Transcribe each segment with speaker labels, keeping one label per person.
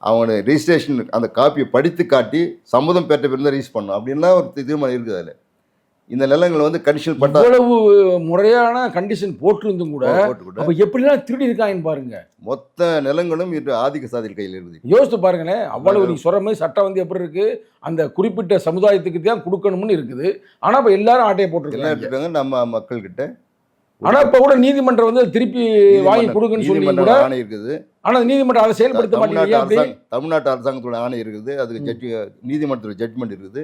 Speaker 1: அவனை ரிஜிஸ்ட்ரேஷன் அந்த காப்பியை படித்து காட்டி சம்மதம் பெற்ற பிறகு தான் ரிஜிஸ்ட் பண்ணணும் அப்படின்லாம் ஒரு தீர்மானம் இருக்குது. அதில் இந்த நிலங்கள் வந்து கண்டிஷன் பட்டா
Speaker 2: இவ்வளவு முறையான கண்டிஷன் போட்டிருந்தும் கூட அப்ப எப்படிலாம் திருடி இருக்காங்கன்னு பாருங்க.
Speaker 1: மொத்த நிலங்களும் இன்று ஆதிக்க சாதியில் கையில் இருக்குது.
Speaker 2: யோசித்து பாருங்களேன், அவ்வளவு நீ சொல்ற மாதிரி சட்டம் வந்து எப்படி இருக்கு, அந்த குறிப்பிட்ட சமுதாயத்துக்கு தான் கொடுக்கணும்னு இருக்குது. ஆனா இப்ப எல்லாரும் ஆட்டையை போட்டிருக்காங்க
Speaker 1: நம்ம மக்கள் கிட்ட.
Speaker 2: ஆனா இப்ப கூட நீதிமன்றம் வந்து திருப்பி வாங்கி கொடுக்குன்னு சொல்லி கூட
Speaker 1: ஆணை இருக்குது.
Speaker 2: ஆனா நீதிமன்றம் அதை செயல்படுத்த மாட்டேங்குது.
Speaker 1: தமிழ்நாட்டு அரசாங்கத்தோட ஆணை இருக்குது, அதுக்கு ஜட்ஜி நீதிமன்றத்தோட ஜட்ஜ்மெண்ட் இருக்குது.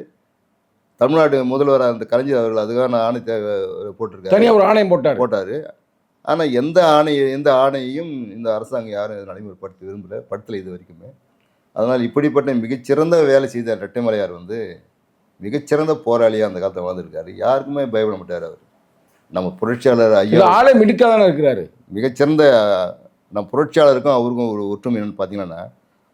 Speaker 1: தமிழ்நாடு முதல்வர் அந்த கலைஞர் அவர்கள் அதுக்கான ஆணை போட்டிருக்காரு,
Speaker 2: தனியாக ஒரு ஆணையம் போட்டார்.
Speaker 1: ஆனால் எந்த ஆணையையும் இந்த அரசாங்கம் யாரும் நடைமுறைப்படுத்த படுத்தலை இது வரைக்குமே. அதனால் இப்படிப்பட்ட மிகச்சிறந்த வேலை செய்த ரெட்டைமலையார் வந்து மிகச்சிறந்த போராளியாக அந்த காலத்தில் வாழ்ந்துருக்காரு. யாருக்குமே பயப்பட மாட்டார் அவர். நம்ம புரட்சியாளர் ஐயா
Speaker 2: ஆளை மிடுக்காதானே இருக்கிறாரு.
Speaker 1: மிகச்சிறந்த நம்ம புரட்சியாளருக்கும் அவருக்கும் ஒரு ஒற்றுமை என்னன்னு பார்த்தீங்கன்னா,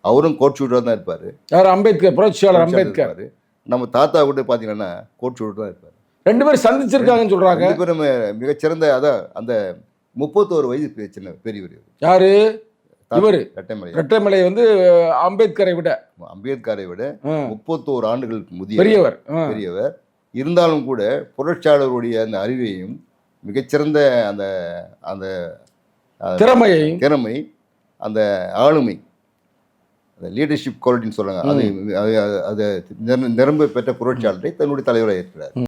Speaker 1: அவரும் கோட் ஷூட்டராக தான் இருப்பார்.
Speaker 2: யார்? அம்பேத்கர், புரட்சியாளர் அம்பேத்கர்.
Speaker 1: நம்ம தாத்தா கூட பார்த்தீங்கன்னா கோட் ஷூட்டர் தான் இருப்பார்.
Speaker 2: 2 பேரும் சந்திச்சிருக்காங்கன்னு சொல்கிறாங்க.
Speaker 1: 2 பேரும் மிகச்சிறந்த அதான் அந்த 31 வயது சின்ன பெரியவர். யாரு?
Speaker 2: இவர்
Speaker 1: ரெட்டைமலை.
Speaker 2: ரெட்டைமலை வந்து அம்பேத்கரை விட
Speaker 1: 31 ஆண்டுகளுக்கு பெரியவர். இருந்தாலும் கூட புரட்சியாளருடைய அந்த அறிவையும் மிகச்சிறந்த அந்த அந்த திறமை அந்த ஆளுமை, அந்த லீடர்ஷிப் குவாலிட்டின்னு சொல்கிறாங்க, அது நிரம்ப பெற்ற புரட்சியாளரை தன்னுடைய தலைவராக இருக்கிறார்.